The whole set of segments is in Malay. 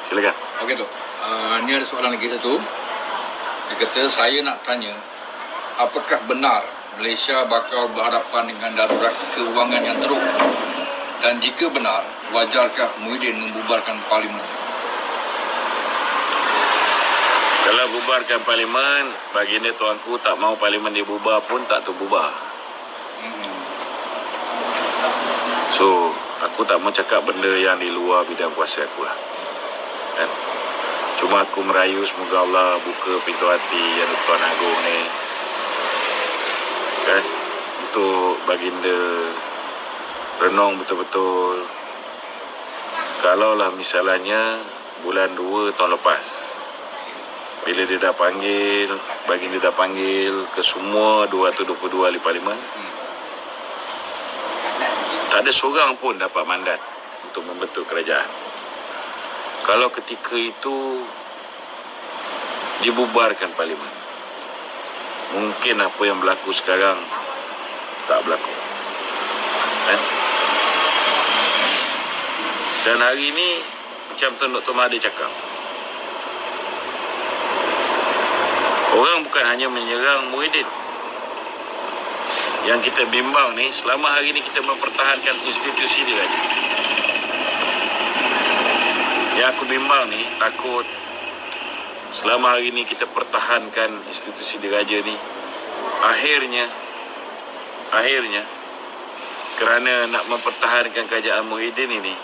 Silakan. Okey tu. Ni ada soalan lagi satu. Dia kata, saya nak tanya, apakah benar Malaysia bakal berhadapan dengan darurat keuangan yang teruk? Dan jika benar, wajarkah Muhyiddin membubarkan parlimen? Kalau bubarkan parlimen, baginda tuanku tak mau parlimen dibubar pun tak terbubar. So, aku tak mau cakap benda yang di luar bidang kuasa aku lah. Kan? Cuma aku merayu semoga Allah buka pintu hati yang Tuan Agong ni. Kan? Untuk baginda renung betul-betul. Kalaulah misalnya bulan 2 tahun lepas, bila dia dah panggil, baginda dah panggil ke semua 222 ahli parlimen, tak ada seorang pun dapat mandat untuk membentuk kerajaan. Kalau ketika itu dibubarkan parlimen, mungkin apa yang berlaku sekarang tak berlaku. Kan? Dan hari ini, macam Tuan Dr. Mahathir cakap, orang bukan hanya menyerang Muhyiddin. Yang kita bimbang ni, selama hari ni kita mempertahankan institusi dia aja. Yang aku bimbang ni, takut selama hari ni kita pertahankan institusi diraja ni, akhirnya kerana nak mempertahankan kerajaan Muhyiddin ini,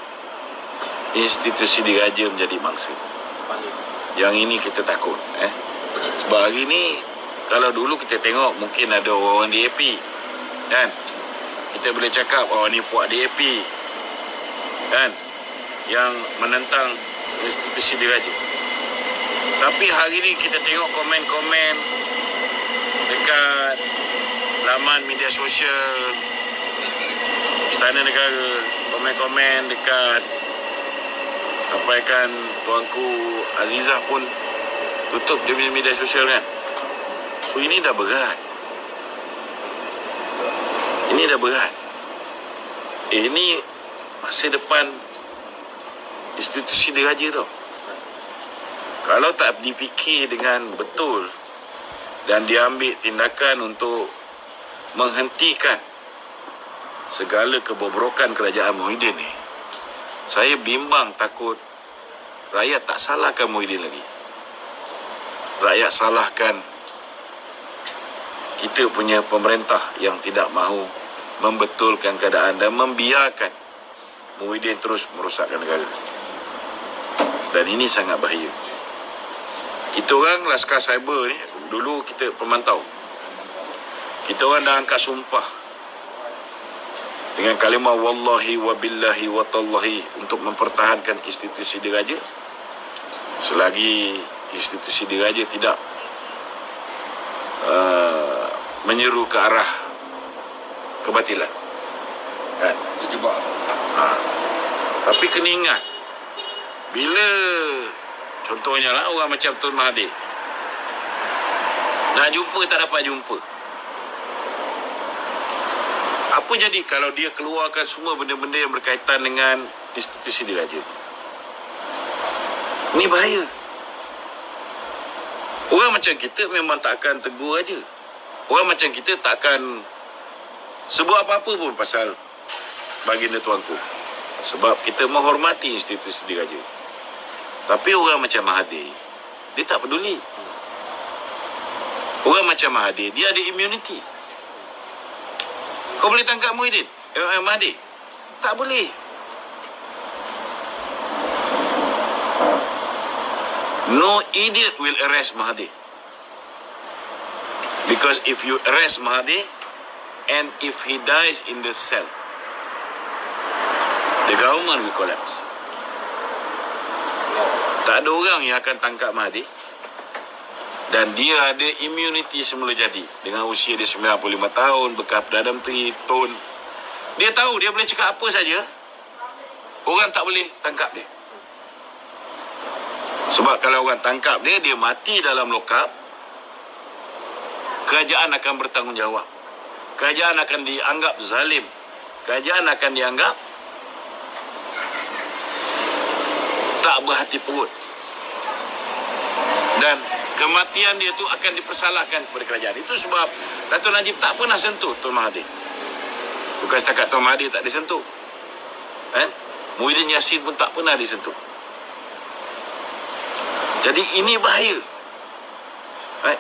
institusi diraja menjadi mangsa. Yang ini kita takut. Sebab hari ni, kalau dulu kita tengok mungkin ada orang DAP, kan? Kita boleh cakap, oh ni puak DAP, kan? Yang menentang institusi diraja. Tapi hari ni kita tengok komen-komen dekat laman media sosial Istana Negara, komen-komen dekat, sampaikan tuanku Azizah pun tutup dia punya media sosial, kan? So ini dah berat. Ini dah berat. Ini masa depan institusi diraja tau. Kalau tak dipikir dengan betul dan diambil tindakan untuk menghentikan segala kebobrokan kerajaan Muhyiddin ni, saya bimbang takut rakyat tak salahkan Muhyiddin lagi. Rakyat salahkan kita punya pemerintah yang tidak mahu membetulkan keadaan dan membiarkan Muhyiddin terus merosakkan negara. Dan ini sangat bahaya. Kita orang Laskar Cyber ni, dulu kita pemantau. Kita orang dah angkat sumpah dengan kalimah wallahi wa billahi wa tallahi untuk mempertahankan institusi diraja selagi institusi diraja tidak menyeru ke arah kebatilan, kan? Terjebak. Tapi kena ingat, bila contohnya lah orang macam Tun Mahathir nak jumpa tak dapat jumpa, apa jadi kalau dia keluarkan semua benda-benda yang berkaitan dengan institusi diraja? Ini bahaya. Orang macam kita memang takkan tegur aja. Orang macam kita takkan sebut apa-apa pun pasal baginda tuanku. Sebab kita menghormati institusi diraja. Tapi orang macam Mahathir, dia tak peduli. Orang macam Mahathir, dia ada immunity. Kau boleh tangkap Muhyiddin? Mahathir? Tak boleh. No idiot will arrest Mahathir. Because if you arrest Mahathir, and if he dies in the cell, the government will collapse. Tak ada orang yang akan tangkap Mahathir. Dan dia ada immunity semula jadi. Dengan usia dia 95 tahun, bekas Perdana Menteri, Tun. Dia tahu dia boleh cakap apa saja. Orang tak boleh tangkap dia. Sebab kalau orang tangkap dia, dia mati dalam lokap, kerajaan akan bertanggungjawab. Kerajaan akan dianggap zalim. Kerajaan akan dianggap tak berhati perut. Dan kematian dia tu akan dipersalahkan kepada kerajaan. Itu sebab Dato' Najib tak pernah sentuh Tuan Mahathir. Bukan setakat Tuan Mahathir tak disentuh. Muhyiddin Yassin pun tak pernah disentuh. Jadi ini bahaya.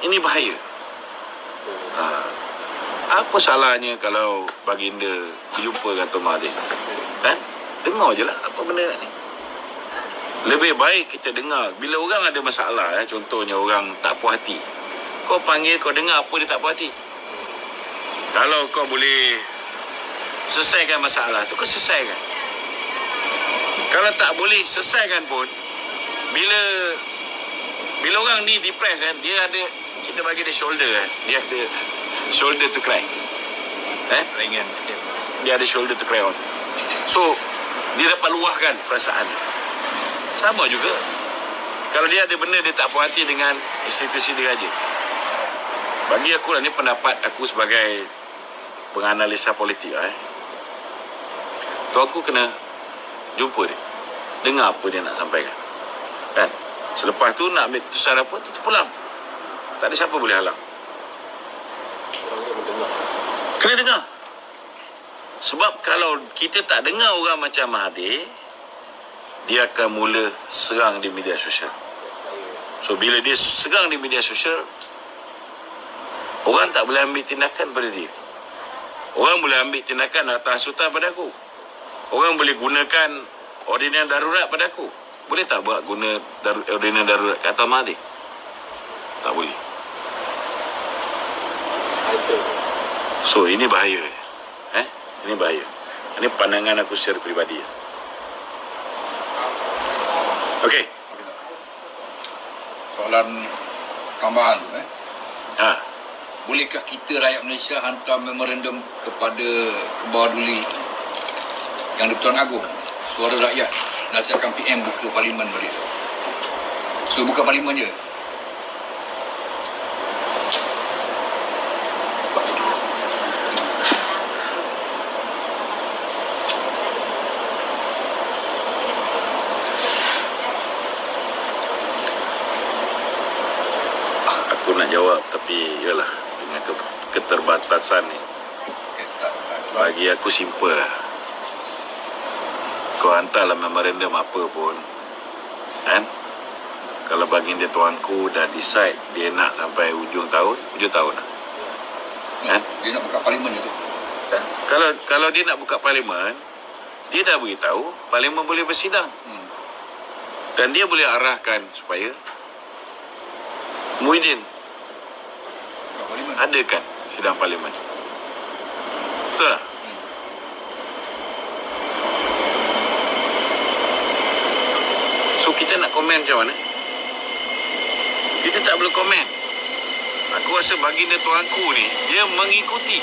Ini bahaya. Apa salahnya kalau baginda jumpa dengan Tuan Mahathir? Dengar je lah apa benda ni. Lebih baik kita dengar. Bila orang ada masalah, contohnya orang tak puas hati, kau panggil, kau dengar apa dia tak puas hati. Kalau kau boleh selesaikan masalah tu, kau selesaikan. Kalau tak boleh selesaikan pun, bila orang ni depress dia ada, kita bagi dia shoulder dia ada shoulder to cry. Ringan sikit. Dia ada shoulder to cry on. So dia dapat luahkan perasaan. Sama juga kalau dia ada benda dia tak puas hati dengan institusi diraja. Bagi aku lah, ni pendapat aku sebagai penganalisa politik tu, aku kena jumpa dia, dengar apa dia nak sampaikan, kan? Selepas tu nak ambil keputusan apa tu pulang. Tak ada siapa boleh halang. Kena dengar. Sebab kalau kita tak dengar orang macam Mahathir, dia akan mula serang di media sosial. So bila dia serang di media sosial, orang tak boleh ambil tindakan pada dia. Orang boleh ambil tindakan atas hasutan pada aku. Orang boleh gunakan ordinan darurat pada aku. Boleh tak buat guna ordinan darurat kata Mahathir? Tak boleh. So ini bahaya. Ini bahaya. Ini pandangan aku secara peribadi. Okey. Soalan tambahan. Bolehkah kita rakyat Malaysia hantar memorandum kepada Kebawah Duli yang di-Pertuan Agong, Suara Rakyat, nasihatkan PM buka parlimen balik? So buka parlimen je. Aku nak jawab, tapi yalah, dengan keterbatasan ni, bagi aku simple lah. Kau hantarlah memorandum apa pun, kan? Kalau baginda tuanku dah decide dia nak sampai hujung tahun lah, kan? Dia nak buka parlimen je tu. Kalau dia nak buka parlimen, dia dah beritahu parlimen boleh bersidang. Dan dia boleh arahkan supaya Muhyiddin adakan sidang parlimen. Betul tak? So kita nak komen macam mana? Kita tak boleh komen. Aku rasa baginda tuanku ni, dia mengikuti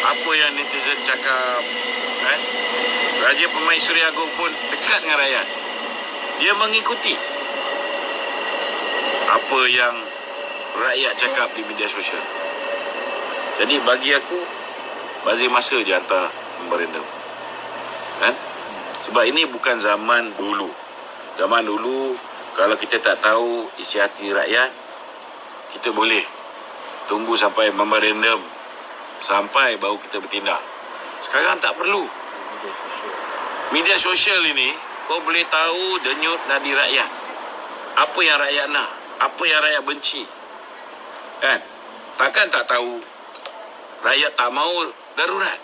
apa yang netizen cakap, kan? Raja Permaisuri Agong pun dekat dengan rakyat. Dia mengikuti apa yang rakyat cakap di media sosial. Jadi bagi aku, bazir masa je hantar memorandum, kan? Sebab ini bukan zaman dulu. Zaman dulu, kalau kita tak tahu isi hati rakyat, kita boleh tunggu sampai memorandum, sampai baru kita bertindak. Sekarang tak perlu. Media sosial ini, kau boleh tahu denyut nadi rakyat. Apa yang rakyat nak, apa yang rakyat benci, kan? Takkan tak tahu rakyat tak mahu darurat.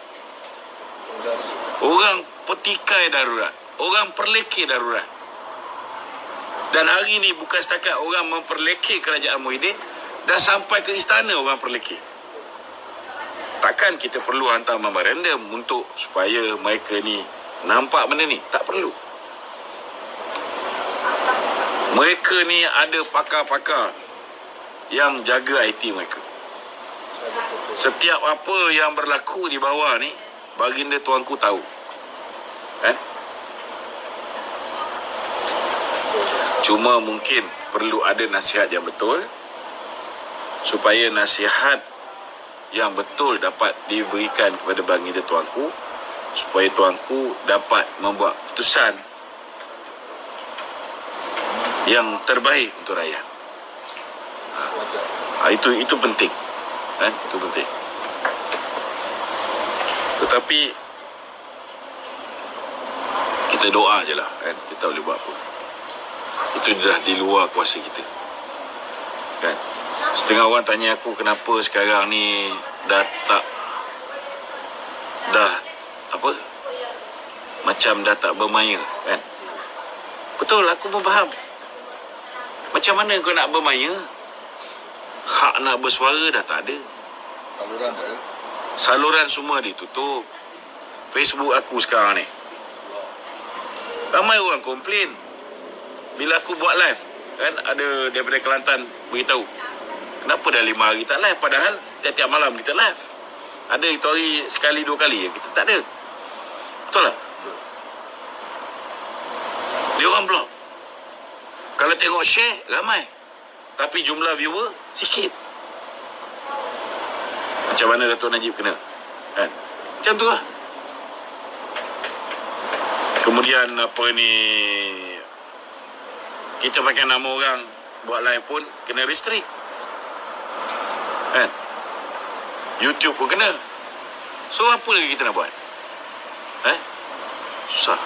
Orang petikai darurat, orang perlekeh darurat. Dan hari ini bukan setakat orang memperlekeh kerajaan Muhyiddin, dah sampai ke istana orang perlekeh. Takkan kita perlu hantar memorandum untuk supaya mereka ni nampak benda ni? Tak perlu. Mereka ni ada pakar-pakar yang jaga IT mereka. Setiap apa yang berlaku di bawah ni, baginda tuanku tahu. Cuma mungkin perlu ada nasihat yang betul, supaya nasihat yang betul dapat diberikan kepada baginda tuanku, supaya tuanku dapat membuat keputusan yang terbaik untuk rakyat. Itu penting. Itu penting. Tetapi kita doa je lah, kita boleh buat apa. Itu dah di luar kuasa kita. Setengah orang tanya aku kenapa sekarang ni dah macam dah tak bermaya, Betul, aku pun faham. Macam mana kau nak bermaya? Hak nak bersuara dah tak ada. Saluran tak ada. Saluran semua ditutup. Facebook aku sekarang ni, ramai orang komplain bila aku buat live, ada daripada Kelantan beritahu, kenapa dah 5 hari tak live, padahal tiap-tiap malam kita live. Ada itu hari sekali 2 kali kita tak ada. Betul tak? Dia orang blok. Kalau tengok share ramai, tapi jumlah viewer sikit. Macam mana Dato' Najib kena, macam tu lah. Kemudian kita pakai nama orang buat live pun kena restrict, YouTube pun kena. So apa lagi kita nak buat? Susah.